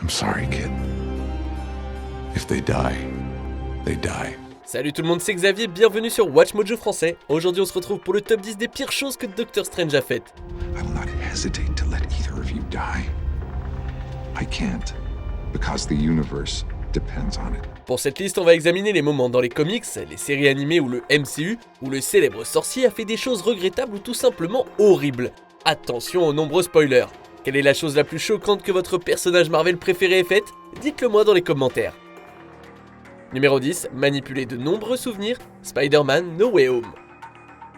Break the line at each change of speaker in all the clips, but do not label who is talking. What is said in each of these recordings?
I'm sorry, kid. If they die, they die.
Salut tout le monde, c'est Xavier, bienvenue sur Watch Mojo français. Aujourd'hui on se retrouve pour le top 10 des pires choses que Doctor Strange a faites.
I will not hesitate to let either of you die. I can't, because the universe depends on it.
Pour cette liste, on va examiner les moments dans les comics, les séries animées ou le MCU, où le célèbre sorcier a fait des choses regrettables ou tout simplement horribles. Attention aux nombreux spoilers. Quelle est la chose la plus choquante que votre personnage Marvel préféré ait faite? Dites-le moi dans les commentaires. Numéro 10, manipuler de nombreux souvenirs, Spider-Man No Way Home.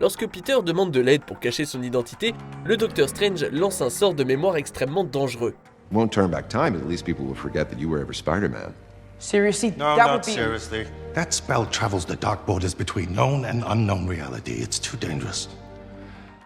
Lorsque Peter demande de l'aide pour cacher son identité, le Docteur Strange lance un sort de mémoire extrêmement dangereux.
Won't turn back time, at least people will forget that you were ever Spider-Man.
Seriously?
No,
that
not
would be...
seriously.
That spell travels the dark borders between known and unknown reality. It's too dangerous.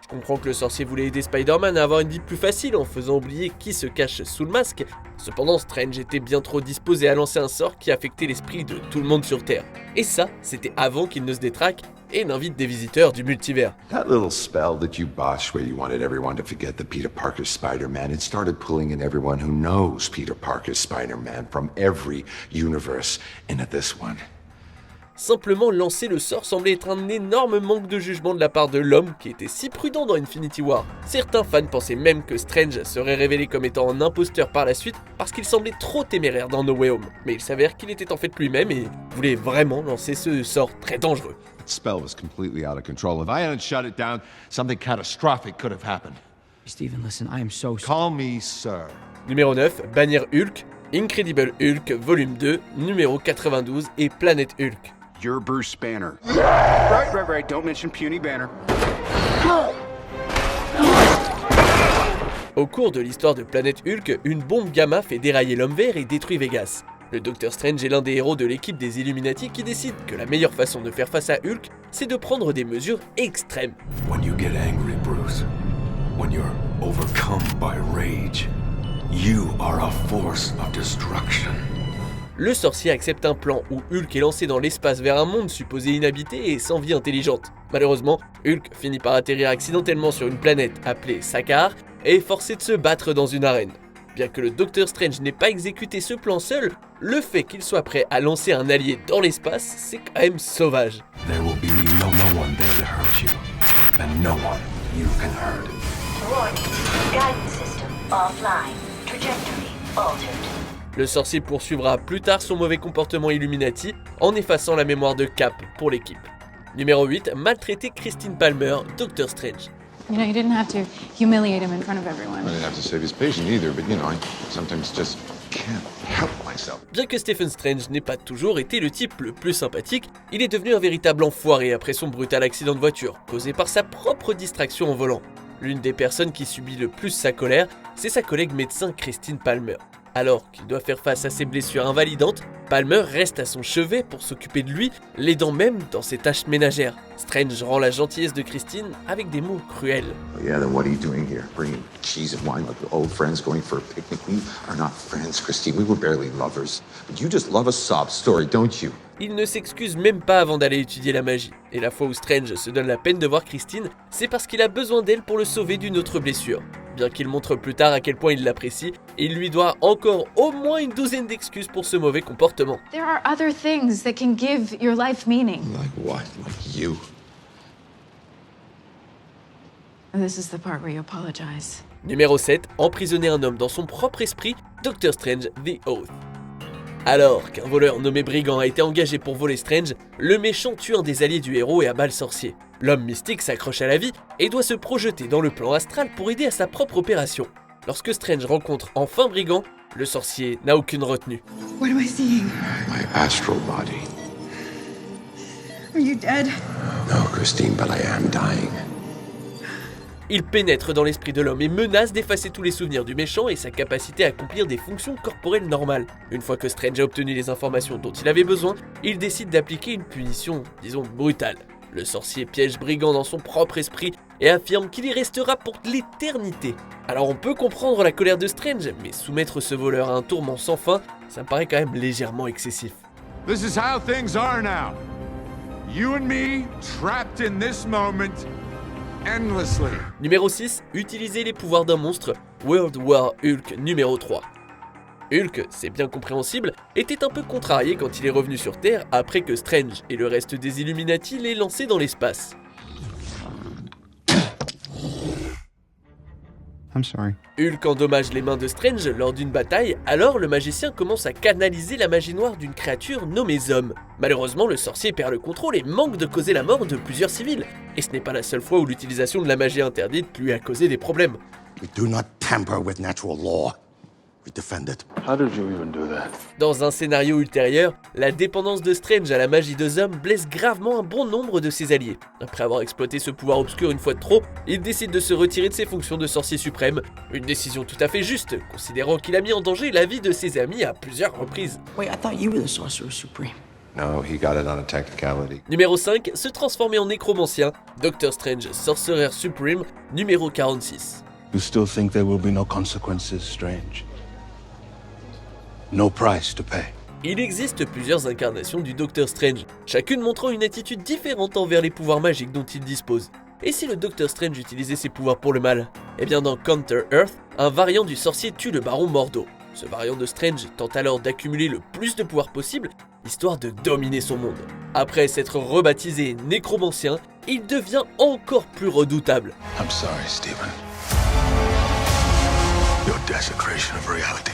Je comprends que le sorcier voulait aider Spider-Man à avoir une vie plus facile en faisant oublier qui se cache sous le masque. Cependant, Strange était bien trop disposé à lancer un sort qui affectait l'esprit de tout le monde sur Terre. Et ça, c'était avant qu'il ne se détraque et n'invite des visiteurs du multivers.
That little spell that you botched where you wanted everyone to forget that Peter Parker's Spider-Man, it started pulling in everyone who knows Peter Parker's Spider-Man from every universe into this one.
Simplement lancer le sort semblait être un énorme manque de jugement de la part de l'homme qui était si prudent dans Infinity War. Certains fans pensaient même que Strange serait révélé comme étant un imposteur par la suite parce qu'il semblait trop téméraire dans No Way Home. Mais il s'avère qu'il était en fait lui-même et voulait vraiment lancer ce sort très dangereux.
That spell was completely out of control. If I hadn't shut it down, something catastrophic could have happened.
Stephen, listen, I am so sorry.
Call me sir.
Numéro 9, Bannière Hulk, Incredible Hulk, volume 2, numéro 92 et Planète Hulk.
You're Bruce Banner. Right. Don't mention puny Banner.
Au cours de l'histoire de Planète Hulk, une bombe gamma fait dérailler l'homme vert et détruit Vegas. Le Docteur Strange est l'un des héros de l'équipe des Illuminati qui décide que la meilleure façon de faire face à Hulk, c'est de prendre des mesures extrêmes.
When you get angry, Bruce, when you're overcome by rage, you are a force of destruction.
Le sorcier accepte un plan où Hulk est lancé dans l'espace vers un monde supposé inhabité et sans vie intelligente. Malheureusement, Hulk finit par atterrir accidentellement sur une planète appelée Sakaar et est forcé de se battre dans une arène. Bien que le Docteur Strange n'ait pas exécuté ce plan seul, le fait qu'il soit prêt à lancer un allié dans l'espace, c'est quand même sauvage.
There will be no one there to hurt you, and no one you can hurt.
Warning. Guidance system offline. Trajectory altered.
Le sorcier poursuivra plus tard son mauvais comportement Illuminati en effaçant la mémoire de Cap pour l'équipe. Numéro 8, maltraiter Christine Palmer, Doctor Strange.
You know, you didn't have to humiliate him in front of everyone.
I didn't have to save his patient either, but I sometimes just can't help myself.
Bien que Stephen Strange n'ait pas toujours été le type le plus sympathique, il est devenu un véritable enfoiré après son brutal accident de voiture, causé par sa propre distraction en volant. L'une des personnes qui subit le plus sa colère, c'est sa collègue médecin Christine Palmer. Alors qu'il doit faire face à ses blessures invalidantes, Palmer reste à son chevet pour s'occuper de lui, l'aidant même dans ses tâches ménagères. Strange rend la gentillesse de Christine avec des mots cruels.
Oh, yeah, then what are you doing here? Bringing cheese and wine like old friends going for a picnic? We are not friends, Christine. We were barely lovers. But you just love a sob story, don't you?
Il ne s'excuse même pas avant d'aller étudier la magie. Et la fois où Strange se donne la peine de voir Christine, c'est parce qu'il a besoin d'elle pour le sauver d'une autre blessure. Bien qu'il montre plus tard à quel point il l'apprécie, il lui doit encore au moins une douzaine d'excuses pour ce mauvais comportement.
There are other things that can give your life meaning.
Like what? Like you?
And this is the part where you apologize.
Numéro 7, emprisonner un homme dans son propre esprit, Doctor Strange The Oath. Alors qu'un voleur nommé Brigand a été engagé pour voler Strange, le méchant tue un des alliés du héros et abat le sorcier. L'homme mystique s'accroche à la vie et doit se projeter dans le plan astral pour aider à sa propre opération. Lorsque Strange rencontre enfin Brigand, le sorcier n'a aucune retenue.
What am I seeing?
My astral body.
Are you dead?
No, Christine, but I am dying.
Il pénètre dans l'esprit de l'homme et menace d'effacer tous les souvenirs du méchant et sa capacité à accomplir des fonctions corporelles normales. Une fois que Strange a obtenu les informations dont il avait besoin, il décide d'appliquer une punition, disons, brutale. Le sorcier piège Brigand dans son propre esprit et affirme qu'il y restera pour l'éternité. Alors on peut comprendre la colère de Strange, mais soumettre ce voleur à un tourment sans fin, ça me paraît quand même légèrement excessif.
This is how things are now. You and me trapped in this moment endlessly.
Numéro 6, utiliser les pouvoirs d'un monstre, World War Hulk numéro 3. Hulk, c'est bien compréhensible, était un peu contrarié quand il est revenu sur Terre après que Strange et le reste des Illuminati l'aient lancé dans l'espace.
I'm sorry.
Hulk endommage les mains de Strange lors d'une bataille, alors le magicien commence à canaliser la magie noire d'une créature nommée Zom. Malheureusement, le sorcier perd le contrôle et manque de causer la mort de plusieurs civils. Et ce n'est pas la seule fois où l'utilisation de la magie interdite lui a causé des problèmes.
We do not tamper with natural law. We defend it.
How did you even do that?
Dans un scénario ultérieur, la dépendance de Strange à la magie de Zom blesse gravement un bon nombre de ses alliés. Après avoir exploité ce pouvoir obscur une fois de trop, il décide de se retirer de ses fonctions de sorcier suprême. Une décision tout à fait juste, considérant qu'il a mis en danger la vie de ses amis à plusieurs reprises.
Wait, I thought you were the Sorcerer Supreme.
No, he got it on a technicality.
Numéro 5, se transformer en nécromancien, Doctor Strange Sorcerer Supreme, numéro 46.
You still think there will be no consequences, Strange? No price to pay.
Il existe plusieurs incarnations du Docteur Strange, chacune montrant une attitude différente envers les pouvoirs magiques dont il dispose. Et si le Docteur Strange utilisait ses pouvoirs pour le mal? Eh bien dans Counter-Earth, un variant du sorcier tue le baron Mordo. Ce variant de Strange tente alors d'accumuler le plus de pouvoir possible, histoire de dominer son monde. Après s'être rebaptisé nécromancien, il devient encore plus redoutable.
I'm sorry, Stephen. Your desecration of reality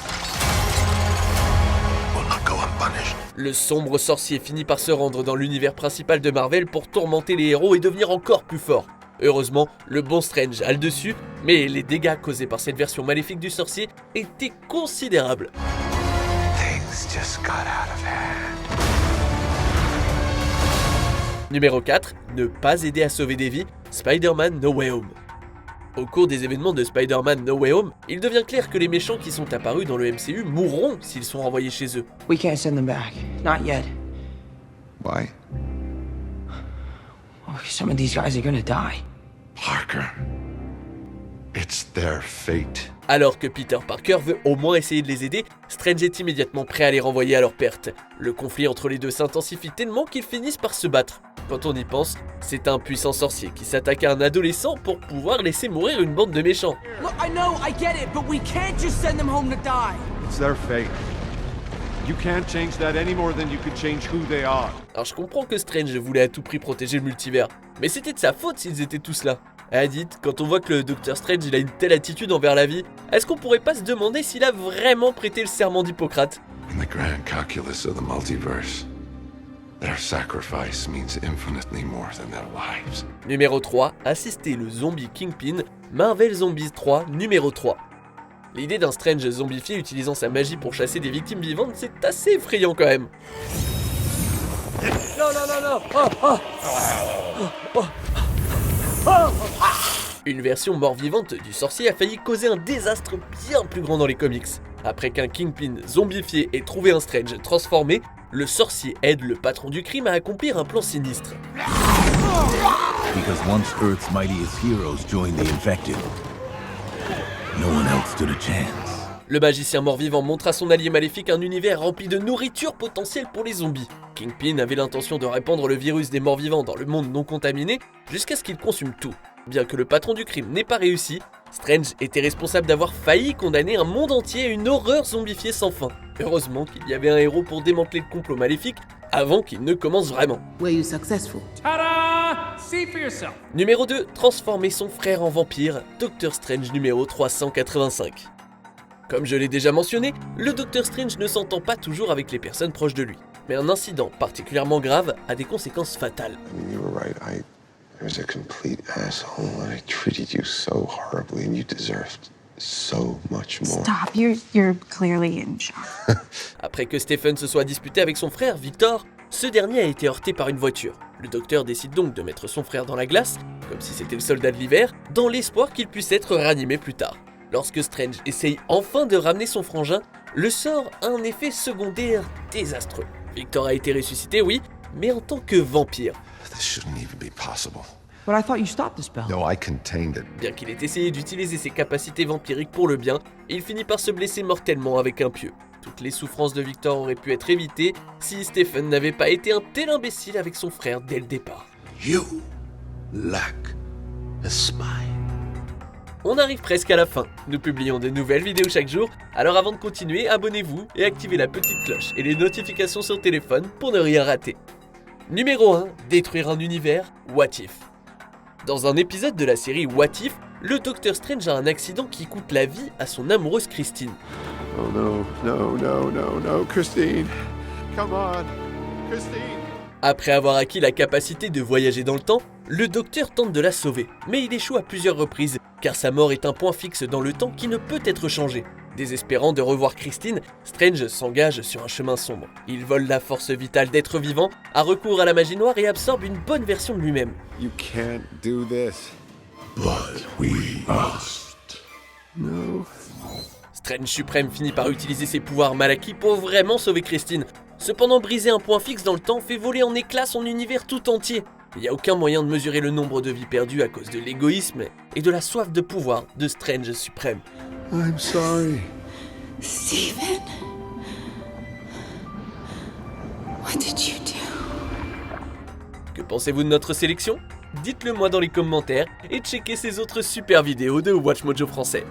will not go unpunished.
Le sombre sorcier finit par se rendre dans l'univers principal de Marvel pour tourmenter les héros et devenir encore plus fort. Heureusement, le bon Strange a le dessus, mais les dégâts causés par cette version maléfique du sorcier étaient considérables.
Things just got out of hand.
Numéro 4, ne pas aider à sauver des vies, Spider-Man No Way Home. Au cours des événements de Spider-Man No Way Home, il devient clair que les méchants qui sont apparus dans le MCU mourront s'ils sont renvoyés chez eux.
We can't send them back. Not yet.
Why?
Oh, some of these guys are gonna die.
Parker. It's their fate.
Alors que Peter Parker veut au moins essayer de les aider, Strange est immédiatement prêt à les renvoyer à leur perte. Le conflit entre les deux s'intensifie tellement qu'ils finissent par se battre. Quand on y pense, c'est un puissant sorcier qui s'attaque à un adolescent pour pouvoir laisser mourir une bande de méchants.
Look, I know, I get it, but we can't just send them home to die.
It's their fate. You can't change that any more than you could change who they are.
Alors je comprends que Strange voulait à tout prix protéger le multivers, mais c'était de sa faute s'ils étaient tous là. Dites, quand on voit que le Docteur Strange il a une telle attitude envers la vie, est-ce qu'on pourrait pas se demander s'il a vraiment prêté le serment d'Hippocrate?
In the grand calculus of the multiverse, their sacrifice means infinitely more than their lives.
Numéro 3, assister le zombie Kingpin, Marvel Zombies 3, numéro 3. L'idée d'un Strange zombifié utilisant sa magie pour chasser des victimes vivantes, c'est assez effrayant quand même. Non, non, non, non. Une version mort-vivante du sorcier a failli causer un désastre bien plus grand dans les comics. Après qu'un Kingpin zombifié ait trouvé un Strange transformé, le sorcier aide le patron du crime à accomplir un plan sinistre.
Because once Earth's mightiest heroes joined the infected, no one else stood a chance.
Le magicien mort-vivant montre à son allié maléfique un univers rempli de nourriture potentielle pour les zombies. Kingpin avait l'intention de répandre le virus des morts-vivants dans le monde non contaminé jusqu'à ce qu'il consume tout. Bien que le patron du crime n'ait pas réussi, Strange était responsable d'avoir failli condamner un monde entier à une horreur zombifiée sans fin. Heureusement qu'il y avait un héros pour démanteler le complot maléfique avant qu'il ne commence vraiment.
Were you successful?
Ta-da! See for yourself.
Numéro 2, transformer son frère en vampire, Doctor Strange numéro 385. Comme je l'ai déjà mentionné, le Docteur Strange ne s'entend pas toujours avec les personnes proches de lui. Mais un incident particulièrement grave a des conséquences fatales.
I mean, you were right. I was a complete asshole and I treated you so horribly and you deserved so much more.
Stop. You're clearly in shock.
Après que Stephen se soit disputé avec son frère, Victor, ce dernier a été heurté par une voiture. Le docteur décide donc de mettre son frère dans la glace, comme si c'était le soldat de l'hiver, dans l'espoir qu'il puisse être ranimé plus tard. Lorsque Strange essaye enfin de ramener son frangin, le sort a un effet secondaire désastreux. Victor a été ressuscité, oui, mais en tant que vampire.
This shouldn't even be possible.
But I thought you stopped the spell.
No, I contained it.
Bien qu'il ait essayé d'utiliser ses capacités vampiriques pour le bien, il finit par se blesser mortellement avec un pieu. Toutes les souffrances de Victor auraient pu être évitées si Stephen n'avait pas été un tel imbécile avec son frère dès le départ.
You lack a spine.
On arrive presque à la fin. Nous publions de nouvelles vidéos chaque jour, alors avant de continuer, abonnez-vous et activez la petite cloche et les notifications sur téléphone pour ne rien rater. Numéro 1. Détruire un univers, What If. Dans un épisode de la série What If, le Docteur Strange a un accident qui coûte la vie à son amoureuse Christine.
Oh no, no, no, no, no, Christine. Come on, Christine.
Après avoir acquis la capacité de voyager dans le temps, le docteur tente de la sauver, mais il échoue à plusieurs reprises, car sa mort est un point fixe dans le temps qui ne peut être changé. Désespérant de revoir Christine, Strange s'engage sur un chemin sombre. Il vole la force vitale d'être vivant, a recours à la magie noire et absorbe une bonne version de lui-même.
You can't do this.
But we must.
No.
Strange suprême finit par utiliser ses pouvoirs mal acquis pour vraiment sauver Christine. Cependant, briser un point fixe dans le temps fait voler en éclats son univers tout entier. Il n'y a aucun moyen de mesurer le nombre de vies perdues à cause de l'égoïsme et de la soif de pouvoir de Strange suprême.
I'm sorry.
Steven? What did you do?
Que pensez-vous de notre sélection ? Dites-le moi dans les commentaires et checkez ces autres super vidéos de WatchMojo français.